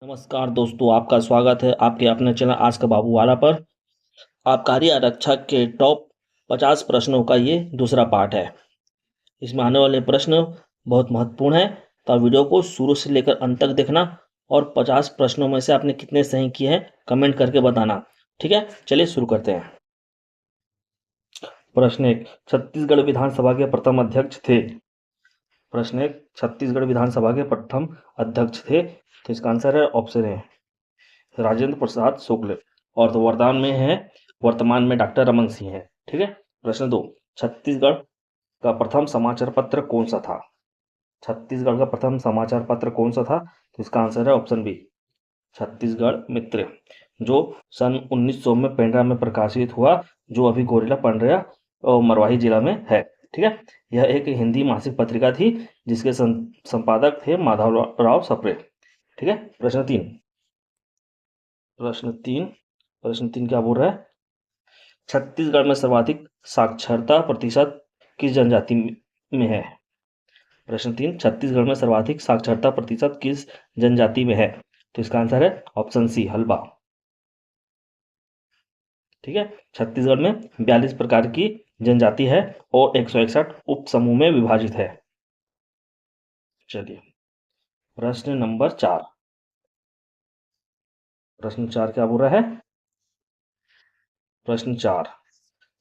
नमस्कार दोस्तों, आपका स्वागत है आपके अपने चैनल आज का बाबू वाला पर। आबकारी आरक्षक के टॉप 50 प्रश्नों का ये दूसरा पार्ट है। इसमें आने वाले प्रश्न बहुत महत्वपूर्ण है, तो वीडियो को शुरू से लेकर अंत तक देखना और 50 प्रश्नों में से आपने कितने सही किए हैं कमेंट करके बताना। ठीक है, चलिए शुरू करते हैं। प्रश्न 1, छत्तीसगढ़ विधानसभा के प्रथम अध्यक्ष थे। प्रश्न 1, छत्तीसगढ़ विधानसभा के प्रथम अध्यक्ष थे, तो इसका आंसर है ऑप्शन ए राजेंद्र प्रसाद शुक्ल, और तो वर्तमान में डॉक्टर रमन सिंह है। ठीक है। प्रश्न 2, छत्तीसगढ़ का प्रथम समाचार पत्र कौन सा था। छत्तीसगढ़ का प्रथम समाचार पत्र कौन सा था, तो इसका आंसर है ऑप्शन बी छत्तीसगढ़ मित्र, जो सन 1900 में पेंड्रा में प्रकाशित हुआ, जो अभी गोरिल्ला पंड्रा और मरवाही जिला में है। ठीक है। यह एक हिंदी मासिक पत्रिका थी जिसके संपादक थे माधवराव सप्रे। ठीक है। प्रश्न तीन क्या बोल रहा है, छत्तीसगढ़ में सर्वाधिक साक्षरता प्रतिशत किस जनजाति में है। प्रश्न 3, छत्तीसगढ़ में सर्वाधिक साक्षरता प्रतिशत किस जनजाति में है, तो इसका आंसर है ऑप्शन सी हल्बा। ठीक है। छत्तीसगढ़ में 42 प्रकार की जनजाति है और 161 उप समूह में विभाजित है। चलिए प्रश्न नंबर 4। प्रश्न 4 क्या बोल रहा है, प्रश्न 4,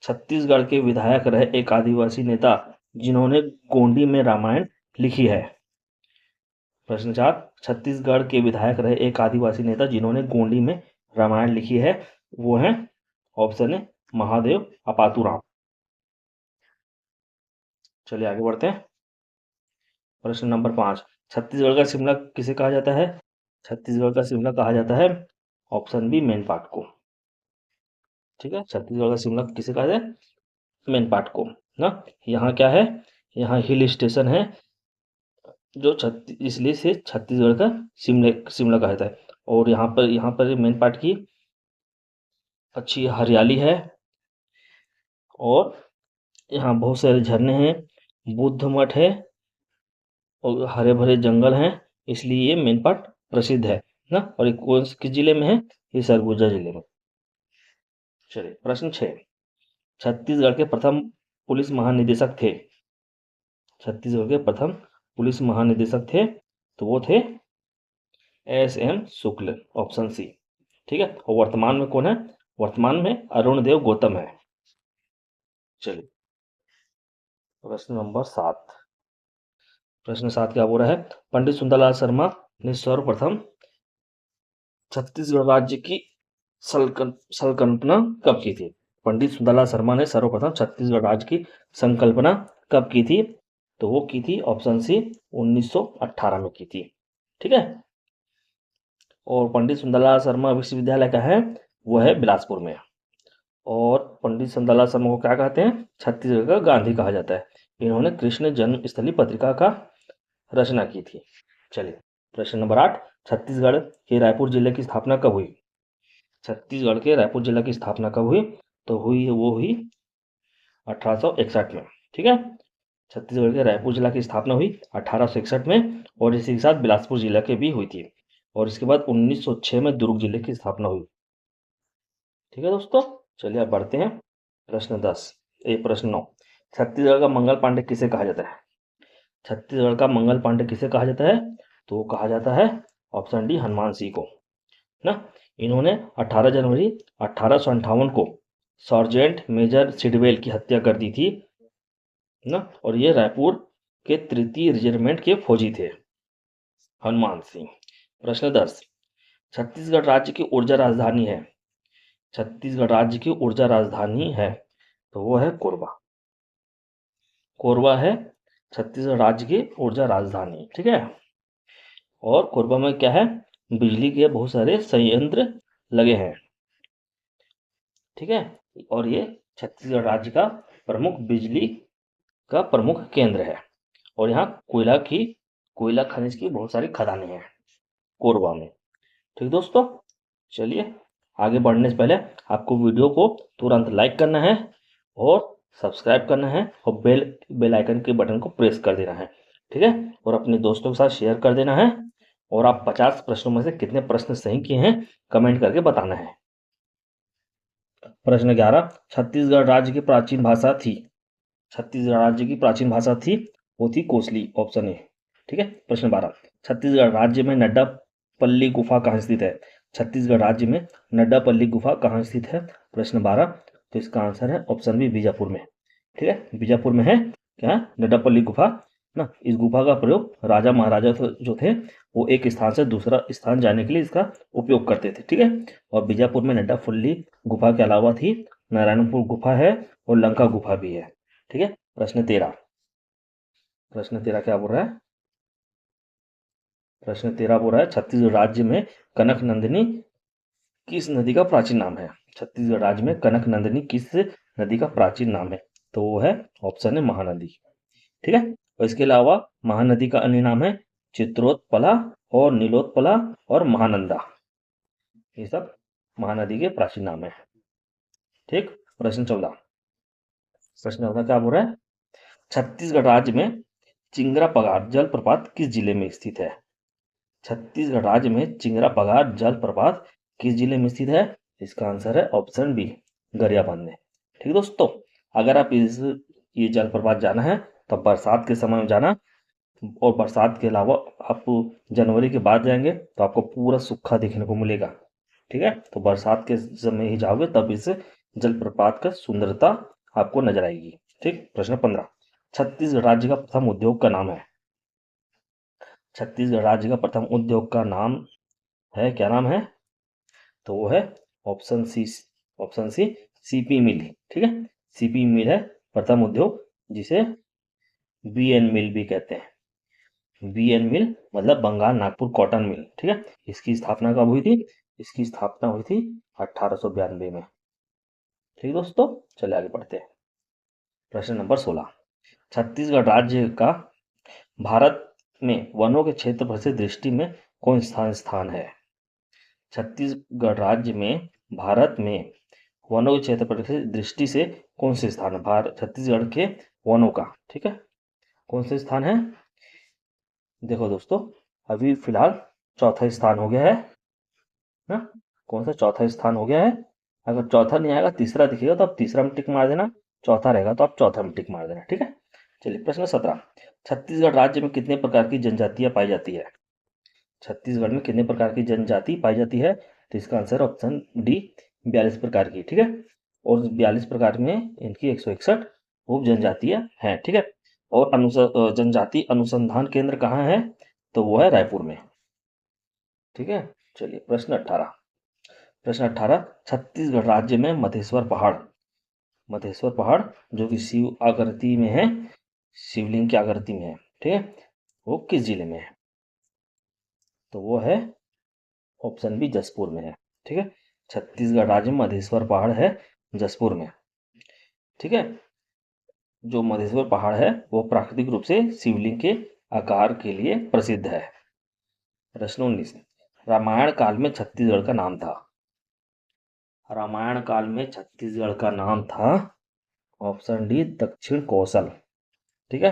छत्तीसगढ़ के विधायक रहे एक आदिवासी नेता जिन्होंने गोंडी में रामायण लिखी है। प्रश्न 4, छत्तीसगढ़ के विधायक रहे एक आदिवासी नेता जिन्होंने गोंडी में रामायण लिखी है, वो है ऑप्शन ए महादेव अपातुराम। चलिए आगे बढ़ते हैं। प्रश्न नंबर 5, छत्तीसगढ़ का शिमला किसे कहा जाता है। छत्तीसगढ़ का शिमला कहा जाता है ऑप्शन बी मैनपाट को। ठीक है। छत्तीसगढ़ का शिमला किसे कहा जाता है, मैनपाट को ना। यहाँ क्या है, यहाँ हिल स्टेशन है, जो इसलिए से छत्तीसगढ़ का शिमला कहा जाता है। और यहाँ पर मैनपाट की अच्छी हरियाली है और यहाँ बहुत सारे झरने हैं, बुद्ध मठ है और हरे भरे जंगल हैं, इसलिए ये मैनपाट प्रसिद्ध है ना। और ये किस जिले में है, ये सरगुजा जिले में। चलिए प्रश्न 6, छत्तीसगढ़ के प्रथम पुलिस महानिदेशक थे। छत्तीसगढ़ के प्रथम पुलिस महानिदेशक थे, तो वो थे एस.एम. शुक्ल, ऑप्शन सी। ठीक है। और वर्तमान में कौन है, वर्तमान में अरुण देव गौतम है। चलिए प्रश्न नंबर 7। प्रश्न 7 क्या बोल रहा है, पंडित सुंदरलाल शर्मा ने सर्वप्रथम छत्तीसगढ़ राज्य की संकल्पना कब की थी। पंडित सुंदरलाल शर्मा ने सर्वप्रथम छत्तीसगढ़ राज्य की संकल्पना कब की थी, तो वो की थी ऑप्शन सी 1918 में की थी। ठीक है। और पंडित सुंदरलाल शर्मा विश्वविद्यालय का है, वो है बिलासपुर में। और पंडित सुंदरलाल शर्मा को क्या कहते हैं, छत्तीसगढ़ का गांधी कहा जाता है। इन्होंने कृष्ण जन्मस्थली पत्रिका का रचना की थी। चलिए प्रश्न नंबर 8, छत्तीसगढ़ के रायपुर जिले की स्थापना कब हुई। छत्तीसगढ़ के रायपुर जिला की स्थापना कब हुई, तो वो हुई 1861 में। ठीक है। छत्तीसगढ़ के रायपुर जिला की स्थापना हुई 1861 में, और इसी के साथ बिलासपुर जिला के भी हुई थी। और इसके बाद 1906 में दुर्ग जिले की स्थापना हुई। ठीक है दोस्तों, चलिए अब बढ़ते हैं। प्रश्न 9, छत्तीसगढ़ का मंगल पांडे किसे कहा जाता है। छत्तीसगढ़ का मंगल पांडे किसे कहा जाता है, तो वो कहा जाता है ऑप्शन डी हनुमान सिंह को ना। इन्होंने 18 जनवरी 1858 को सार्जेंट मेजर सिडवेल की हत्या कर दी थी ना। और ये रायपुर के 3वीं रेजिमेंट के फौजी थे, हनुमान सिंह। प्रश्न 10, छत्तीसगढ़ राज्य की ऊर्जा राजधानी है। छत्तीसगढ़ राज्य की ऊर्जा राजधानी है, तो वो है कोरबा। कोरबा है छत्तीसगढ़ राज्य की ऊर्जा राजधानी। ठीक है। और कोरबा में क्या है, बिजली के बहुत सारे संयंत्र लगे हैं। ठीक है। और ये छत्तीसगढ़ राज्य का प्रमुख बिजली का प्रमुख केंद्र है। और यहाँ कोयला खनिज की बहुत सारी खदानें हैं कोरबा में। ठीक दोस्तों, चलिए आगे बढ़ने से पहले आपको वीडियो को तुरंत लाइक करना है और सब्सक्राइब करना है और बेल आइकन के बटन को प्रेस कर देना है। ठीक है। और अपने दोस्तों के साथ शेयर कर देना है और आप 50 प्रश्नों में से कितने प्रश्न सही किए हैं कमेंट करके बताना है। प्रश्न 11, छत्तीसगढ़ राज्य की प्राचीन भाषा थी। छत्तीसगढ़ राज्य की प्राचीन भाषा थी, वो थी कोसली, ऑप्शन ए। ठीक है। प्रश्न 12, छत्तीसगढ़ राज्य में नड्डापल्ली गुफा कहाँ स्थित है। छत्तीसगढ़ राज्य में नड्डापल्ली गुफा कहाँ स्थित है। प्रश्न 12, तो इसका आंसर है ऑप्शन बी, बीजापुर में। ठीक है, बीजापुर में है क्या, नड्डापल्ली गुफा ना। इस गुफा का प्रयोग राजा महाराजा जो थे वो एक स्थान से दूसरा स्थान जाने के लिए इसका उपयोग करते थे। ठीक है, और बीजापुर में नड्डापल्ली गुफा के अलावा थी नारायणपुर गुफा है और लंका गुफा भी है। ठीक है। प्रश्न 13, प्रश्न 13 क्या बोल रहा है। प्रश्न 13 बोल रहा है छत्तीसगढ़ राज्य में कनक नंदिनी किस नदी का प्राचीन नाम है। छत्तीसगढ़ राज्य में कनक नंदिनी किस नदी का प्राचीन नाम है, तो वो है ऑप्शन है महानदी। ठीक है, और इसके अलावा महानदी का अन्य नाम है चित्रोत्पला और नीलोत्पला और महानंदा। ये सब महानदी के प्राचीन नाम है। ठीक। प्रश्न 14, प्रश्न 14 क्या बोल रहा है, छत्तीसगढ़ राज्य में चिंगरा पगार जलप्रपात किस जिले में स्थित है। छत्तीसगढ़ राज्य में चिंगरा पगार जलप्रपात किस जिले में स्थित है। इसका आंसर है ऑप्शन बी, गरियाबंद में। ठीक दोस्तों, अगर आप ये जलप्रपात जाना है तो बरसात के समय में जाना, और बरसात के अलावा आप जनवरी के बाद जाएंगे तो आपको पूरा सूखा देखने को मिलेगा। ठीक है, तो बरसात के समय ही जाओगे तब इस जलप्रपात का सुंदरता आपको नजर आएगी। ठीक। प्रश्न 15, छत्तीसगढ़ राज्य का प्रथम उद्योग का नाम है। छत्तीसगढ़ राज्य का प्रथम उद्योग का नाम है, क्या नाम है, तो वो है option C, option C, CP मिल। ठीक है, सीपी मिल है प्रथम उद्योग, जिसे बीएन मिल भी कहते हैं। बीएन मिल मतलब बंगाल नागपुर कॉटन मिल। ठीक है, इसकी स्थापना कब हुई थी। इसकी स्थापना हुई थी 1892 में। ठीक दोस्तों, चलिए आगे बढ़ते हैं। प्रश्न नंबर 16, छत्तीसगढ़ राज्य का भारत में वनों के क्षेत्रफल से दृष्टि में कौन सा स्थान है। छत्तीसगढ़ राज्य में भारत में वनों के क्षेत्रफल की दृष्टि से कौन से स्थान है, भारत छत्तीसगढ़ के वनों का। ठीक है, कौन से स्थान है। देखो दोस्तों, अभी फिलहाल चौथा स्थान हो गया है ना। कौन सा चौथा स्थान हो गया है। अगर चौथा नहीं आएगा तीसरा दिखेगा तो आप तीसरा में टिक मार देना, चौथा रहेगा तो आप चौथा में टिक मार देना। ठीक है। चलिए प्रश्न 17, छत्तीसगढ़ राज्य में कितने प्रकार की जनजातियां पाई जाती है। छत्तीसगढ़ में कितने प्रकार की जनजाति पाई जाती है, तो इसका आंसर ऑप्शन डी, 42 प्रकार की। ठीक है, और 42 प्रकार में इनकी 161 उप जनजातियां हैं। ठीक है, और जनजाति अनुसंधान केंद्र कहाँ है, तो वो है रायपुर में। ठीक है। चलिए प्रश्न 18, प्रश्न 18, छत्तीसगढ़ राज्य में मधेश्वर पहाड़, मधेश्वर पहाड़ जो कि शिव आकृति में है, शिवलिंग की आकृति में है। ठीक है, वो किस जिले में है, तो वो है ऑप्शन बी, जसपुर में है। ठीक है, छत्तीसगढ़ राज्य में मधेश्वर पहाड़ है जसपुर में। ठीक है, जो मधेश्वर पहाड़ है वो प्राकृतिक रूप से शिवलिंग के आकार के लिए प्रसिद्ध है। प्रश्न 19, रामायण काल में छत्तीसगढ़ का नाम था। रामायण काल में छत्तीसगढ़ का नाम था ऑप्शन डी, दक्षिण कौशल। ठीक है,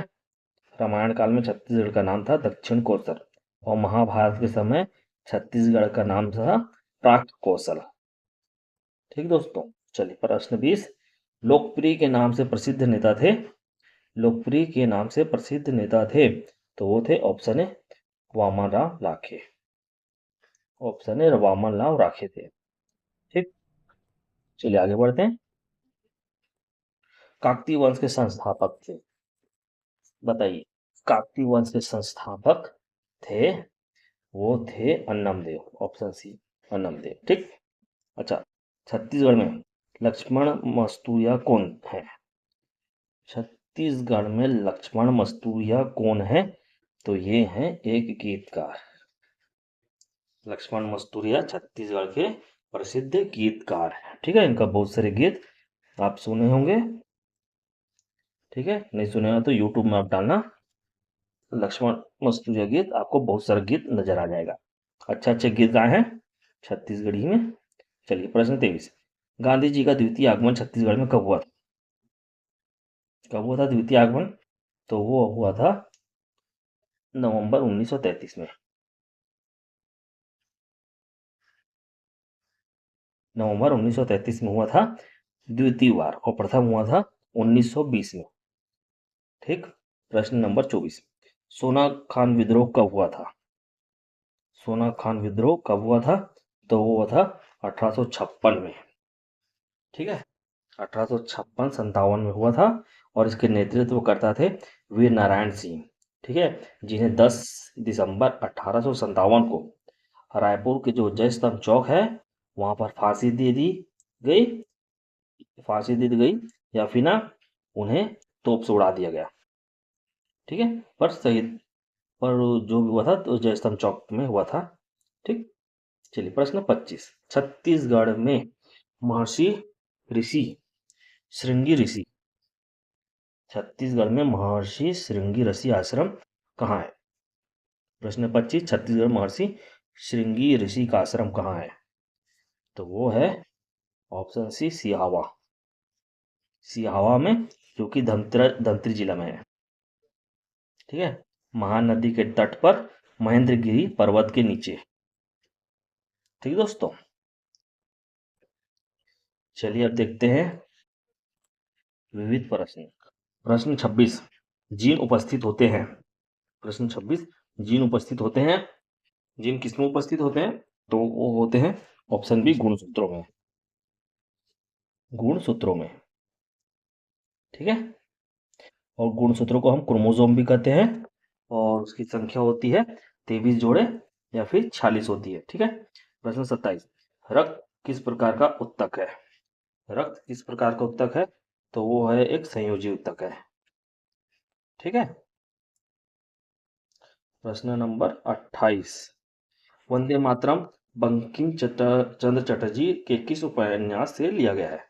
रामायण काल में छत्तीसगढ़ का नाम था दक्षिण कौशल, और महाभारत के समय छत्तीसगढ़ का नाम था प्राक कौशल। ठीक दोस्तों, चलिए प्रश्न 20, लोकप्रिय के नाम से प्रसिद्ध नेता थे। लोकप्रिय के नाम से प्रसिद्ध नेता थे, तो वो थे option A, Wamanrao Lakhe. Option A, Wamanrao Rakhe थे। ठीक, चलिए आगे बढ़ते हैं। काकतीय वंश के संस्थापक थे, बताइए। काकतीय वंश के संस्थापक थे, वो थे अन्नमदेव, ऑप्शन सी, अन्नमदेव। ठीक। अच्छा, छत्तीसगढ़ में लक्ष्मण मस्तूरिया कौन है। छत्तीसगढ़ में लक्ष्मण मस्तूरिया कौन है, तो ये हैं एक गीतकार। लक्ष्मण मस्तूरिया छत्तीसगढ़ के प्रसिद्ध गीतकार हैं। ठीक है, इनका बहुत सारे गीत आप सुने होंगे। ठीक है, नहीं सुने हो तो यूट्यूब में आप डालना लक्ष्मण मस्तूरिया गीत, आपको बहुत सारे गीत नजर आ जाएगा। अच्छे अच्छे गीत गाए हैं छत्तीसगढ़ी में। चलिए प्रश्न 23, गांधी जी का द्वितीय आगमन छत्तीसगढ़ में कब हुआ था। कब हुआ था द्वितीय आगमन, तो वो हुआ था नवंबर 1933 में। नवंबर 1933 में हुआ था द्वितीय बार, और प्रथम हुआ था 1920 में। ठीक। प्रश्न नंबर 24, सोना खान विद्रोह कब हुआ था? सोना खान विद्रोह कब हुआ था? तो वो हुआ था 1856 में। ठीक है, 1856-57 में हुआ था, और इसके नेतृत्व करता थे वीर नारायण सिंह। ठीक है, जिन्हें 10 दिसंबर 1857 को रायपुर के जो जय स्तंभ चौक है वहां पर गई फांसी दे दी गई, या फिर ना उन्हें तोप से उड़ा दिया गया। ठीक है, पर शहीद पर जो भी हुआ था तो जय स्तंभ चौक में हुआ था। ठीक। चलिए प्रश्न 25, छत्तीसगढ़ में महर्षि ऋषि श्रृंगी ऋषि छत्तीसगढ़ में महर्षि श्रृंगी ऋषि आश्रम कहाँ है? प्रश्न 25, छत्तीसगढ़ महर्षि श्रृंगी ऋषि का आश्रम कहाँ है? तो वो है ऑप्शन सी, सिहावा। सिहावा में, जो कि धमतरी जिला में है। ठीक है, महानदी के तट पर महेंद्रगिरी पर्वत के नीचे। ठीक दोस्तों, चलिए अब देखते हैं विविध प्रश्न। प्रश्न 26, जीन उपस्थित होते हैं। प्रश्न 26, जीन उपस्थित होते हैं। जीन किसमें उपस्थित होते हैं? तो वो होते हैं ऑप्शन बी, गुणसूत्रों में। गुणसूत्रों में। ठीक है, और गुणसूत्रों को हम क्रोमोसोम भी कहते हैं, और उसकी संख्या होती है 23 जोड़े या फिर 46 होती है। ठीक है। प्रश्न 27, रक्त किस प्रकार का उत्तक है? रक्त किस प्रकार का उत्तक है? तो वो है एक संयोजी उत्तक है। ठीक है। प्रश्न नंबर 28, वंदे मातरम बंकिम चंद्र चटर्जी के किस उपन्यास से लिया गया है?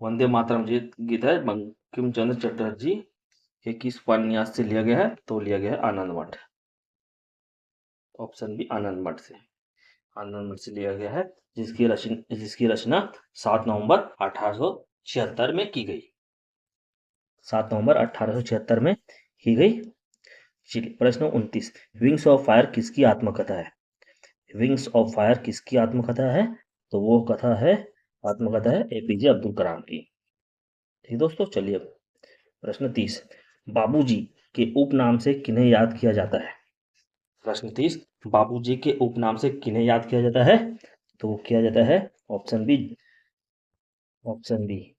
वंदे मातरम गीत है बंकिम चंद्र चटर्जी के किस उपन्यास से लिया गया है? तो लिया गया है आनंद मठ। ऑप्शन बी, आनंद मठ से। आनंद मठ से लिया गया है, जिसकी रचना 7 नवंबर 1876 में की गई। 7 नवंबर 1876 में की गई। चलिए प्रश्न 29, विंग्स ऑफ फायर किसकी आत्मकथा है? विंग्स ऑफ फायर किसकी आत्मकथा है? तो वो आत्मकथा है एपीजे अब्दुल कलाम की। ठीक दोस्तों, चलिए अब प्रश्न 30, बाबूजी के उपनाम से किन्हें याद किया जाता है? प्रश्न 30, बाबूजी के उपनाम से किन्हें याद किया जाता है? तो वो किया जाता है option B, option B,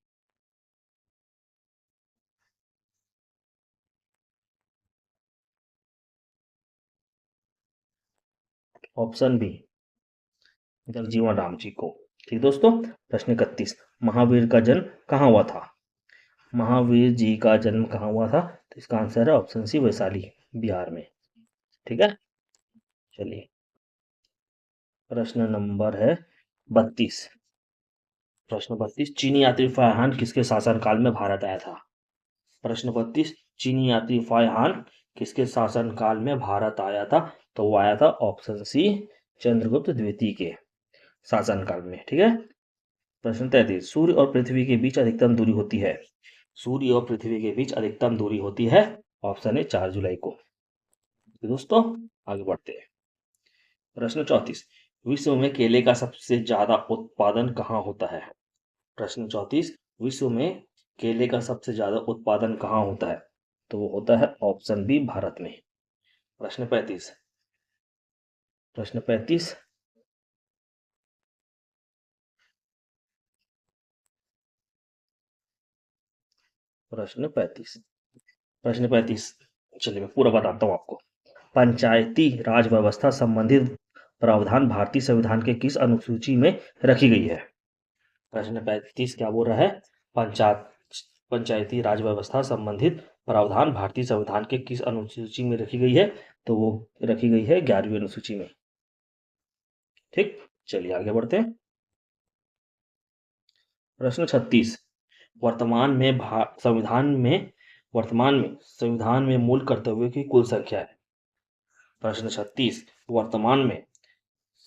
option B, Jagjivan Ram ji को। ठीक दोस्तों, प्रश्न 31, महावीर का जन्म कहाँ हुआ था? महावीर जी का जन्म कहाँ हुआ था? तो इसका आंसर है ऑप्शन सी, वैशाली, बिहार में। ठीक है। चलिए प्रश्न नंबर है 32। प्रश्न 32, चीनी यात्री फारहान किसके शासनकाल में भारत आया था? प्रश्न 32, चीनी यात्री फारहान किसके शासनकाल में भारत आया था? तो वो आया था ऑप्शन सी, चंद्रगुप्त द्वितीय के शासनकाल में। ठीक है। प्रश्न 33, सूर्य और पृथ्वी के बीच अधिकतम दूरी होती है। सूर्य और पृथ्वी के बीच अधिकतम दूरी होती है ऑप्शन ए, 4 जुलाई को। तो दोस्तों आगे बढ़ते हैं। प्रश्न 34, विश्व में केले का सबसे ज्यादा उत्पादन कहाँ होता है? प्रश्न 34, विश्व में केले का सबसे ज्यादा उत्पादन कहाँ होता है? तो वो होता है ऑप्शन बी, भारत में। प्रश्न 35, प्रश्न 35, प्रश्न 35, प्रश्न 35, चलिए मैं पूरा बताता हूँ आपको। पंचायती राज व्यवस्था संबंधित प्रावधान भारतीय संविधान के किस अनुसूची में रखी गई है? प्रश्न 35 क्या बोल रहा है? पंचायत पंचायती राज व्यवस्था संबंधित प्रावधान भारतीय संविधान के किस अनुसूची में रखी गई है? तो वो रखी गई है 11वीं अनुसूची में। ठीक। चलिए आगे बढ़ते हैं। प्रश्न 36, वर्तमान में संविधान में मूल कर्तव्यों की कुल संख्या है। प्रश्न 36, वर्तमान में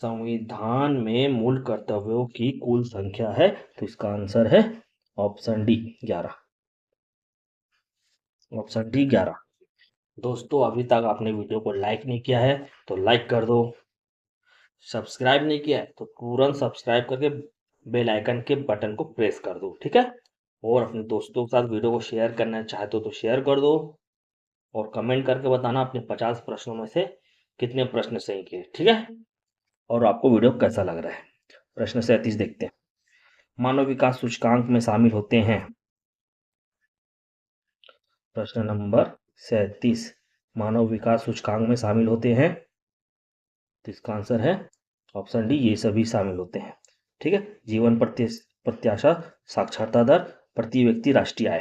संविधान में मूल कर्तव्यों की कुल संख्या है। तो इसका आंसर है ऑप्शन डी, 11। Option D, 11। दोस्तों अभी तक आपने वीडियो को लाइक नहीं किया है तो लाइक कर दो, सब्सक्राइब नहीं किया है तो तुरंत सब्सक्राइब करके बेल आइकन के बटन को प्रेस कर दो, ठीक है। और अपने दोस्तों के साथ वीडियो को शेयर करना चाहते हो तो शेयर कर दो, और कमेंट करके बताना अपने 50 प्रश्नों में से कितने प्रश्न सही किए, ठीक है। और आपको वीडियो कैसा लग रहा है। प्रश्न 37 देखते हैं। मानव विकास सूचकांक में शामिल होते हैं। प्रश्न नंबर 37 मानव विकास सूचकांक में शामिल होते हैं, तो इसका आंसर है ऑप्शन डी, ये सभी शामिल होते हैं, ठीक है। जीवन प्रत्याशा, साक्षरता दर, प्रति व्यक्ति राष्ट्रीय आय।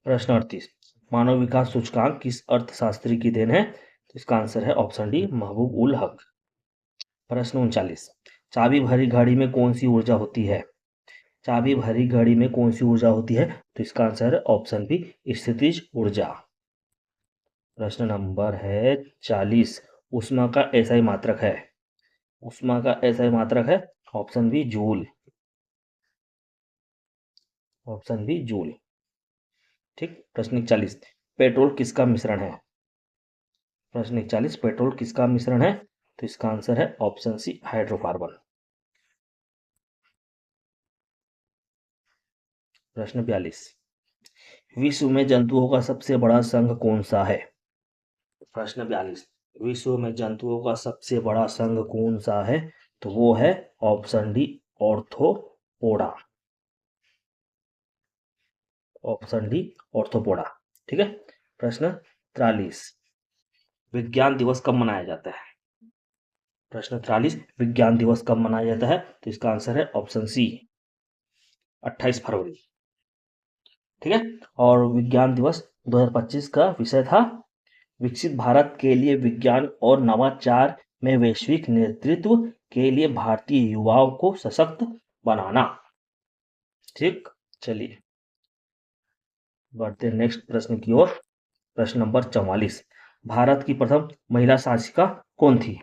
प्रश्न 38 मानव विकास सूचकांक किस अर्थशास्त्री की देन है, तो इसका आंसर है ऑप्शन डी, महबूब उल हक। प्रश्न 39 चाबी भरी घड़ी में कौन सी ऊर्जा होती है, चाबी भरी घड़ी में कौन सी ऊर्जा होती है, तो इसका आंसर है ऑप्शन बी, स्थितिज ऊर्जा। प्रश्न नंबर है 40 ऊष्मा का एसआई मात्रक है, ऊष्मा का एसआई मात्रक है option B, joule, option B joule, ठीक। प्रश्न 41 पेट्रोल किसका मिश्रण है, प्रश्न 41 पेट्रोल किसका मिश्रण है, तो इसका आंसर है ऑप्शन सी, हाइड्रोकार्बन। प्रश्न 42 विश्व में जंतुओं का सबसे बड़ा संघ कौन सा है, प्रश्न 42 विश्व में जंतुओं का सबसे बड़ा संघ कौन सा है, तो वो है option D, arthropoda, option D arthropoda, ठीक है। प्रश्न 43 विज्ञान दिवस कब मनाया जाता है, प्रश्न 43 विज्ञान दिवस कब मनाया जाता है, तो इसका आंसर है ऑप्शन सी, 28 फरवरी, ठीक है। और विज्ञान दिवस 2025 का विषय था विकसित भारत के लिए विज्ञान और नवाचार में वैश्विक नेतृत्व के लिए भारतीय युवाओं को सशक्त बनाना, ठीक। चलिए बढ़ते नेक्स्ट प्रश्न की ओर। प्रश्न नंबर 44 भारत की प्रथम महिला शासिका कौन थी,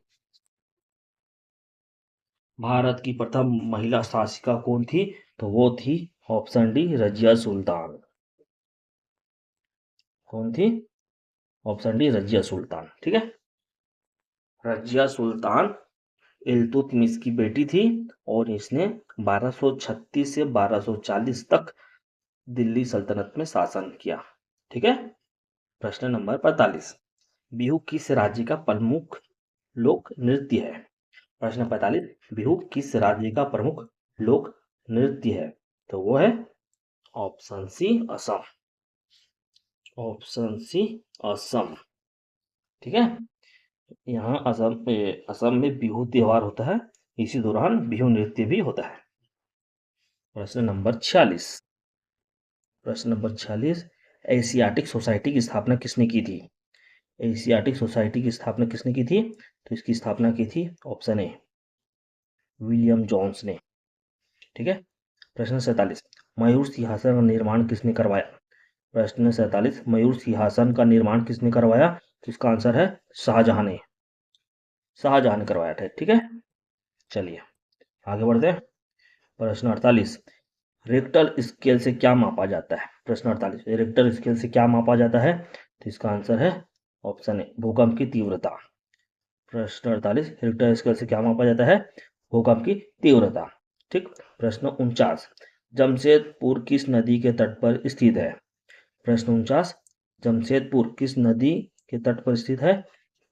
भारत की प्रथम महिला शासिका कौन थी, तो वो थी ऑप्शन डी, रजिया सुल्तान, कौन थी, ऑप्शन डी, रजिया सुल्तान, ठीक है। रजिया सुल्तान इल्तुतमिश की बेटी थी और इसने 1236 से 1240 तक दिल्ली सल्तनत में शासन किया, ठीक है। प्रश्न नंबर 45 बिहू किस राज्य का प्रमुख लोक नृत्य है, प्रश्न 45 बिहू किस राज्य का प्रमुख लोक नृत्य है, तो वो है option C, Assam, option C Assam, ठीक है। यहाँ असम में बिहू त्योहार होता है, इसी दौरान बिहू नृत्य भी होता है। प्रश्न नंबर 46 प्रश्न नंबर 46 एशियाटिक सोसाइटी की स्थापना किसने की थी, एशियाटिक सोसाइटी की स्थापना किसने की थी, तो इसकी स्थापना की थी ऑप्शन ए, विलियम जोन्स ने, ठीक है। प्रश्न 47 मयूर सिंहासन का निर्माण किसने करवाया, प्रश्न 47 मयूर सिंहासन का निर्माण किसने करवाया, तो इसका आंसर है शाहजहां ने, शाहजहां ने करवाया था, ठीक है। चलिए आगे बढ़ते हैं। प्रश्न 48 रिक्टर स्केल से क्या मापा जाता है, प्रश्न 48 रिक्टर स्केल से क्या मापा जाता है, तो इसका आंसर है ऑप्शन ए, भूकंप की तीव्रता। प्रश्न 48 रिक्टर स्केल से क्या मापा जाता है, भूकंप की तीव्रता, ठीक। प्रश्न 49 जमशेदपुर किस नदी के तट पर स्थित है, प्रश्न 49 जमशेदपुर किस नदी के तट पर स्थित है,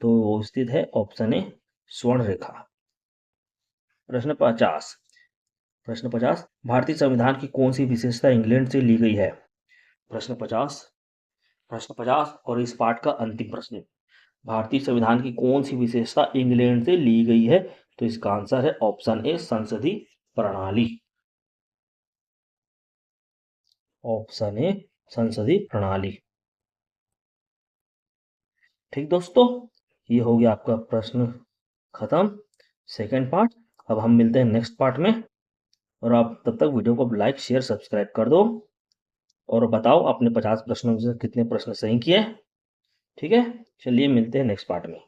तो वो स्थित है ऑप्शन ए, स्वर्ण रेखा। प्रश्न 50 भारतीय संविधान की कौन सी विशेषता इंग्लैंड से ली गई है, प्रश्न 50 और इस पाठ का अंतिम प्रश्न भारतीय संविधान की कौन सी विशेषता इंग्लैंड से ली गई है, तो इसका आंसर है ऑप्शन ए, संसदीय प्रणाली, ऑप्शन ए, संसदीय प्रणाली, ठीक दोस्तों। ये हो गया आपका प्रश्न खत्म, सेकंड पार्ट। अब हम मिलते हैं नेक्स्ट पार्ट में, और आप तब तक वीडियो को लाइक शेयर सब्सक्राइब कर दो, और बताओ आपने 50 प्रश्नों से कितने प्रश्न सही किए, ठीक है। चलिए मिलते हैं नेक्स्ट पार्ट में।